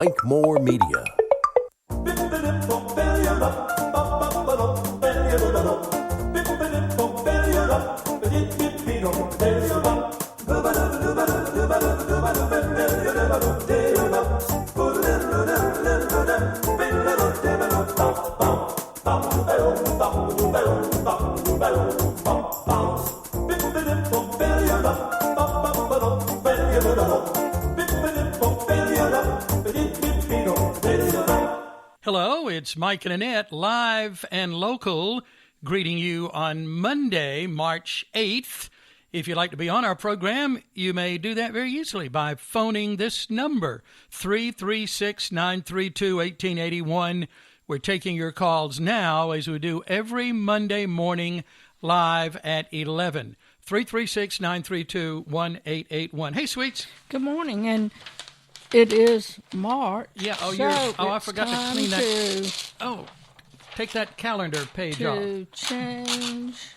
Like More Media. Hello, it's Mike and Annette, live and local, greeting you on Monday, March 8th. If you'd like to be on our program, you may do that very easily by phoning this number, 336-932-1881. We're taking your calls now, as we do every Monday morning, live at 11. 336-932-1881. Hey, sweets. Good morning, and it is March. Yeah, I forgot to clean that. Take that calendar page off. To change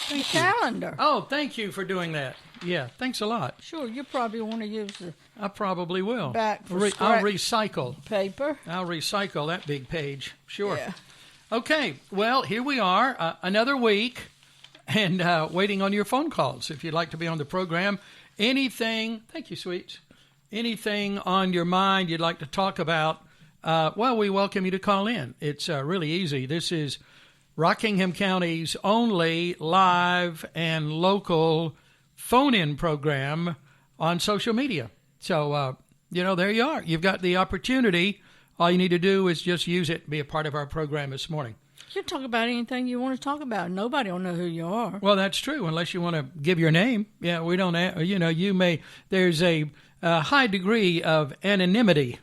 the calendar. Oh, thank you for doing that. Yeah, thanks a lot. Sure, you probably want to use the I probably will. back for I'll recycle. paper. I'll recycle that big page. Sure. Yeah. Okay, well, here we are, another week, and waiting on your phone calls. If you'd like to be on the program, anything, thank you, sweets, anything on your mind you'd like to talk about, well, we welcome you to call in. It's really easy. This is Rockingham County's only live and local phone-in program on social media. So, there you are. You've got the opportunity. All you need to do is just use it, be a part of our program this morning. You can talk about anything you want to talk about. Nobody will know who you are. Well, that's true, unless you want to give your name. Yeah, we don't, you may, there's a high degree of anonymity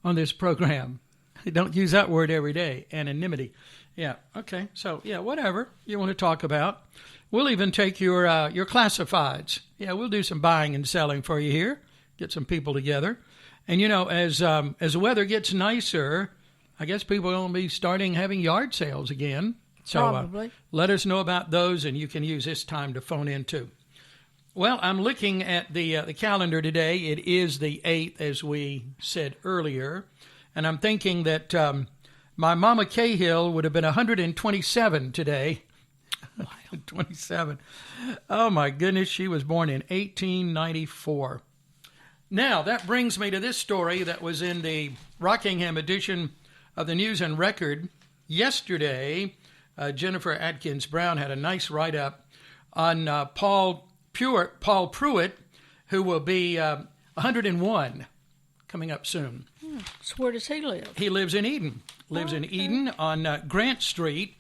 on this program. Don't use that word every day, anonymity. Yeah, okay, so, yeah, whatever you want to talk about. We'll even take your classifieds. Yeah, we'll do some buying and selling for you here, get some people together. And, as the weather gets nicer, I guess people will be starting having yard sales again. So Probably. Let us know about those, and you can use this time to phone in, too. Well, I'm looking at the calendar today. It is the 8th, as we said earlier. And I'm thinking that my Mama Cahill would have been 127 today. Wow. 27. Oh, my goodness. She was born in 1894. Now, that brings me to this story that was in the Rockingham edition of the News and Record yesterday. Jennifer Atkins Brown had a nice write-up on Paul Pruitt, who will be 101 coming up soon. So where does he live? He lives in Eden. In Eden on Grant Street.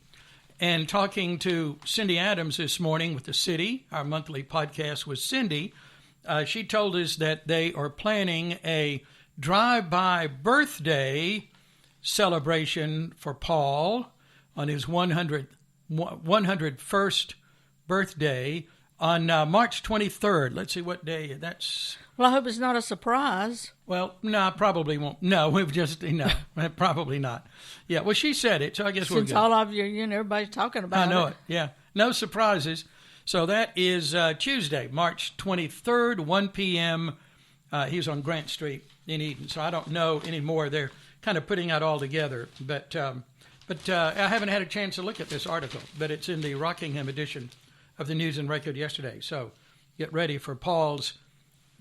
And talking to Cindy Adams this morning with The City, our monthly podcast with Cindy, she told us that they are planning a drive-by birthday celebration for Paul on his 101st birthday on March 23rd. Let's see what day that's. Well, I hope it's not a surprise. Well, no, probably won't. No, probably not. Yeah, well, she said it, so I guess we're good. Since all of you, everybody's talking about it. I know it, yeah. No surprises. So that is Tuesday, March 23rd, 1 p.m. He's on Grant Street in Eden. So I don't know anymore. They're kind of putting that all together. But I haven't had a chance to look at this article, but it's in the Rockingham edition of the News and Record yesterday. So get ready for Paul's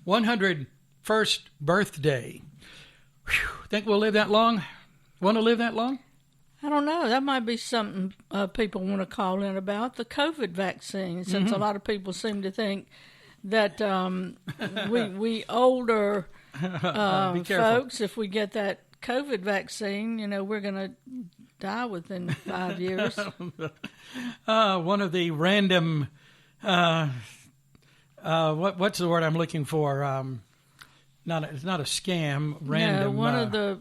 101st birthday. Whew. Think we'll live that long? Want to live that long? I don't know. That might be something people want to call in about, the COVID vaccine, since a lot of people seem to think that we older folks, if we get that COVID vaccine, we're going to die within 5 years. One of the random, what's the word I'm looking for? It's not a scam. Random. No, one of the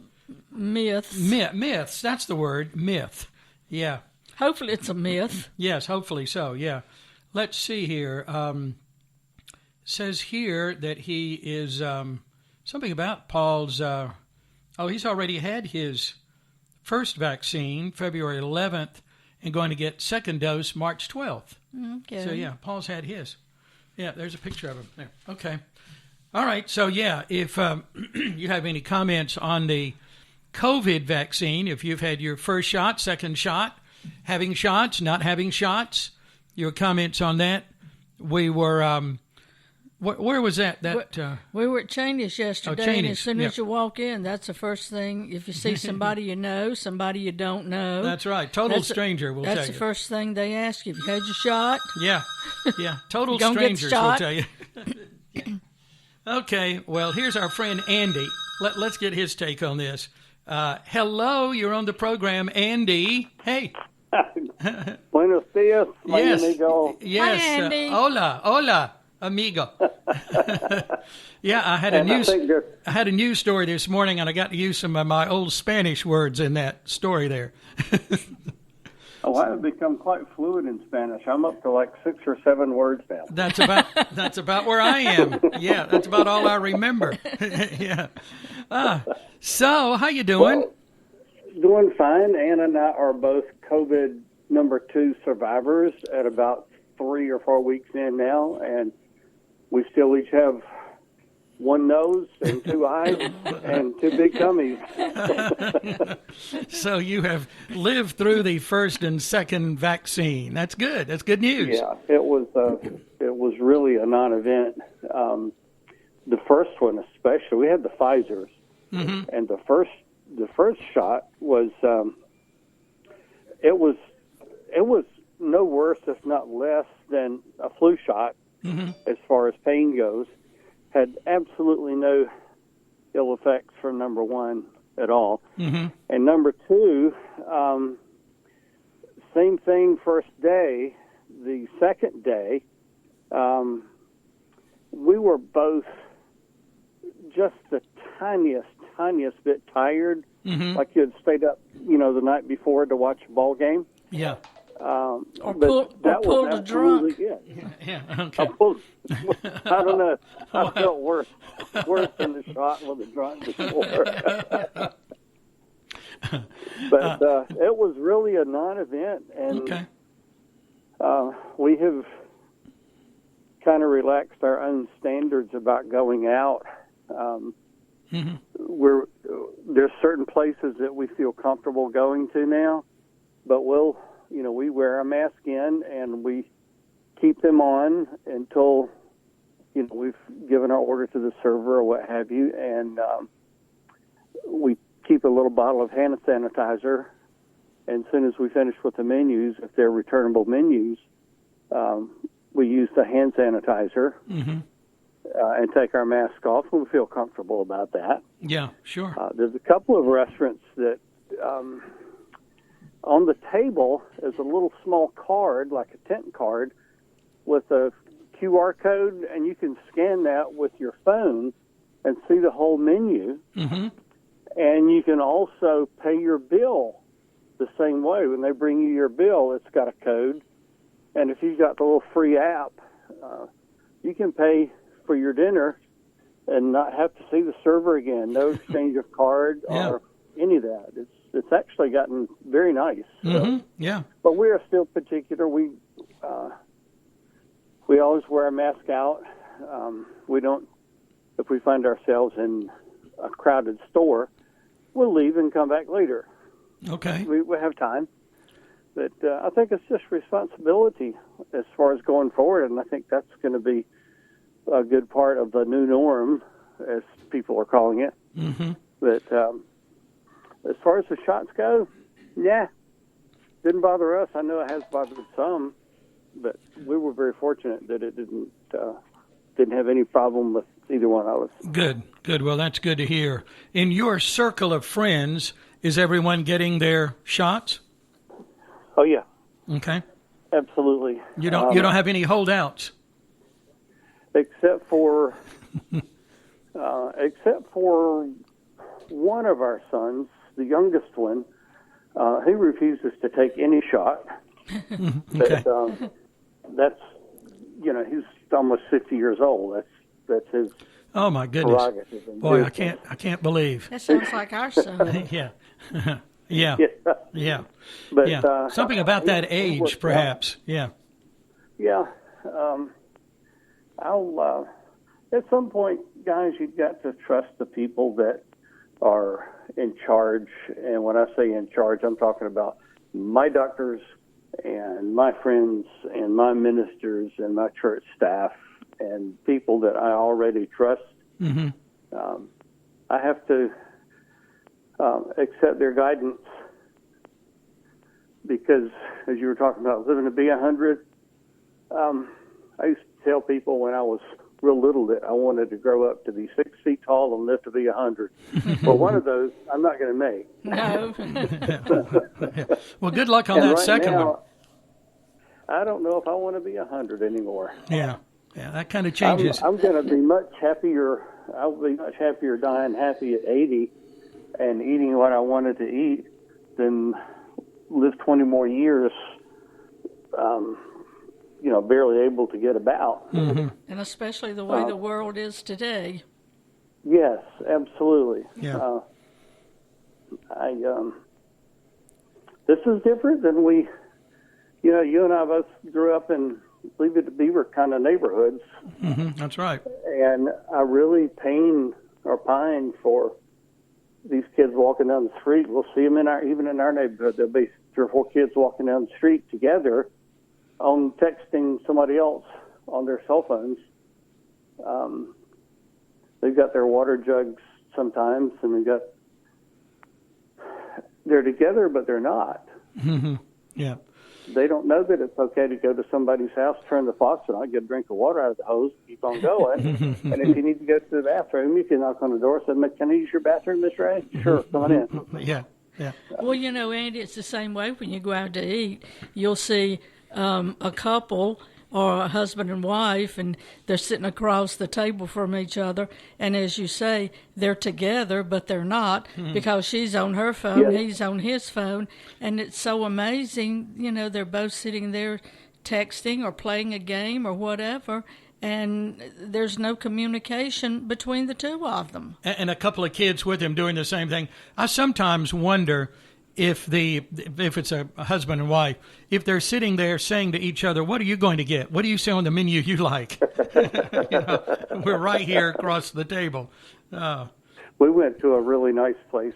myths. Myths. That's the word. Myth. Yeah. Hopefully it's a myth. Yes, hopefully so. Yeah. Let's see here. It says here that he is something about Paul's. He's already had his first vaccine February 11th and going to get second dose March 12th. Okay. So, yeah, Paul's had his. Yeah, there's a picture of him there. Okay. All right. So, yeah, if you have any comments on the COVID vaccine, if you've had your first shot, second shot, having shots, not having shots, your comments on that. We were, where was that? We were at Cheney's yesterday, Cheney's, and as soon as you walk in, that's the first thing. If you see somebody you know, somebody you don't know. That's right. Total stranger will tell you. That's the first thing they ask you. Have you had your shot? Yeah. Total strangers will tell you. Okay, well, here's our friend Andy. Let's get his take on this. Hello, you're on the program, Andy. Hey. Buenos dias, my yes. amigo. Yes. Hi, Andy. Hola, amigo. Yeah, I had a news story this morning, and I got to use some of my old Spanish words in that story there. Oh, I've become quite fluent in Spanish. I'm up to like 6 or 7 words now. That's about where I am. Yeah, that's about all I remember. Yeah. So, how you doing? Well, doing fine. Ann and I are both COVID number 2 survivors at about 3 or 4 weeks in now, and we still each have 1 nose and 2 eyes and 2 big tummies. So you have lived through the first and second vaccine. That's good. That's good news. Yeah, it was really a non-event. The first one, especially, we had the Pfizer's, and the first shot was it was no worse, if not less, than a flu shot as far as pain goes. Had absolutely no ill effects from number 1 at all. And number 2, same thing first day. The second day, we were both just the tiniest bit tired, like you had stayed up, the night before to watch a ball game. Yeah. Or pulled a drunk. Yeah. Okay. I don't know. I felt worse than the shot with the drunk before. But it was really a non-event, and we have kind of relaxed our own standards about going out. There's certain places that we feel comfortable going to now, but we wear a mask in and we keep them on until, we've given our order to the server or what have you, and we keep a little bottle of hand sanitizer, and as soon as we finish with the menus, if they're returnable menus, we use the hand sanitizer and take our mask off, and we feel comfortable about that. Yeah, sure. There's a couple of restaurants that on the table is a little small card, like a tent card, with a QR code, and you can scan that with your phone and see the whole menu. And you can also pay your bill the same way. When they bring you your bill, it's got a code. And if you've got the little free app, you can pay for your dinner and not have to see the server again. No exchange of card or any of that. It's actually gotten very nice. Yeah. But we are still particular. We always wear a mask out. We don't, if we find ourselves in a crowded store, we'll leave and come back later. Okay. We have time. But I think it's just responsibility as far as going forward, and I think that's going to be a good part of the new norm, as people are calling it. But as far as the shots go, didn't bother us. I know it has bothered some, but we were very fortunate that it didn't have any problem with either one of us. Good. Well, that's good to hear. In your circle of friends, is everyone getting their shots? Oh yeah. Okay. Absolutely. You don't have any holdouts, except for one of our sons, the youngest one. He refuses to take any shot. Okay. But, that's he's almost 50 years old. That's his. Oh my goodness! Boy, I can't believe. That sounds like our son. Yeah. But something about that age, perhaps. Yeah. Yeah. at some point, guys, you've got to trust the people that are in charge. And when I say in charge, I'm talking about my doctors and my friends and my ministers and my church staff and people that I already trust. Mm-hmm. I have to accept their guidance because, as you were talking about living to be 100, I used to tell people when I was real little that I wanted to grow up to be 6 feet tall and live to be 100. Well, one of those I'm not going to make. No. Well, good luck on that right second now, one. I don't know if I want to be 100 anymore. Yeah, that kind of changes. I'm going to be much happier. I'll be much happier dying happy at 80 and eating what I wanted to eat than live 20 more years, barely able to get about. Mm-hmm. And especially the way the world is today. Yes, absolutely. Yeah. This is different than we, you and I both grew up in Leave It to Beaver kind of neighborhoods. Mm-hmm. That's right. And I really pine for these kids walking down the street. We'll see them even in our neighborhood. There'll be 3 or 4 kids walking down the street together on texting somebody else on their cell phones. They've got their water jugs sometimes, and they're together, but they're not. Mm-hmm. Yeah. They don't know that it's okay to go to somebody's house, turn the faucet on, get a drink of water out of the hose, keep on going. And if you need to go to the bathroom, you can knock on the door and say, "Can I use your bathroom, Miss Ray?" "Sure, come on in." Yeah. Well, Andy, it's the same way when you go out to eat. You'll see a couple or a husband and wife, and they're sitting across the table from each other. And as you say, they're together, but they're not because she's on her phone, he's on his phone. And it's so amazing, they're both sitting there texting or playing a game or whatever, and there's no communication between the two of them. And a couple of kids with him doing the same thing. I sometimes wonder if it's a husband and wife, if they're sitting there saying to each other, "What are you going to get? What do you see on the menu you like?" We're right here across the table. We went to a really nice place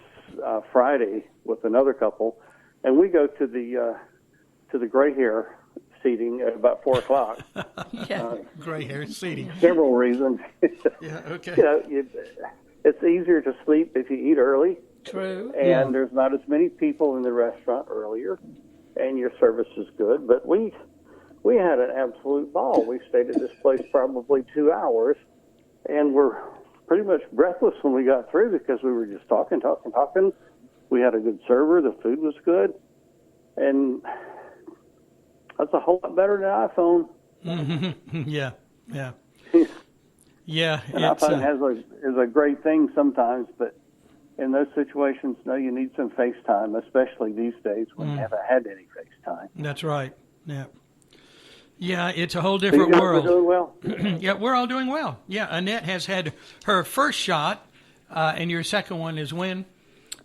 Friday with another couple, and we go to the gray hair seating at about 4:00. Yeah, gray hair seating. Several reasons. Yeah. Okay. It's easier to sleep if you eat early. True. And there's not as many people in the restaurant earlier, and your service is good. But we had an absolute ball. We stayed at this place probably 2 hours, and we're pretty much breathless when we got through because we were just talking. We had a good server. The food was good, and that's a whole lot better than iPhone. Mm-hmm. Yeah. And iPhone is a great thing sometimes, but in those situations, no, you need some FaceTime, especially these days when you haven't had any FaceTime. That's right. Yeah. Yeah, it's a whole different world. Doing well? Yeah, we're all doing well. Yeah, Annette has had her first shot, and your second one is when?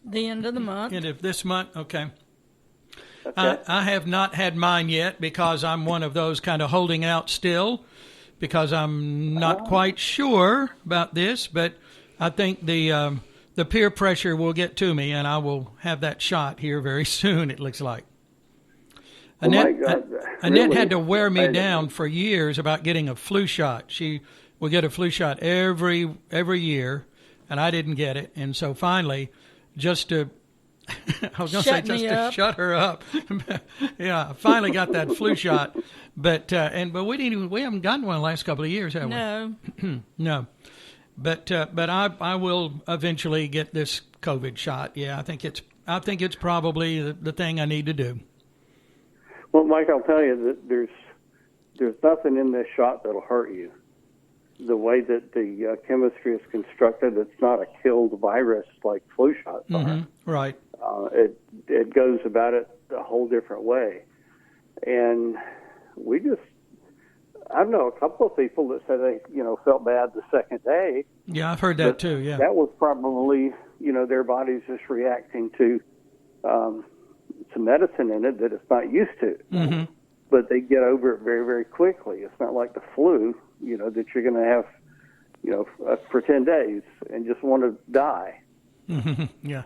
The end of the month. End of this month? Okay. Okay. I have not had mine yet because I'm one of those kind of holding out still because I'm not quite sure about this, but I think the peer pressure will get to me, and I will have that shot here very soon, it looks like. Annette really? had to wear me down for years about getting a flu shot. She will get a flu shot every year, and I didn't get it. And so finally, just to shut her up. Yeah, I finally got that flu shot. But we haven't gotten one the last couple of years, have we? No. No. But I will eventually get this COVID shot. Yeah, I think it's probably the thing I need to do. Well, Mike, I'll tell you that there's nothing in this shot that'll hurt you. The way that the chemistry is constructed, it's not a killed virus like flu shots are. Right. It goes about it a whole different way, and I know a couple of people that said they felt bad the second day. Yeah, I've heard that too. Yeah, that was probably their body's just reacting to some medicine in it that it's not used to. Mm-hmm. But they get over it very, very quickly. It's not like the flu, that you're going to have for 10 days and just want to die. Yeah.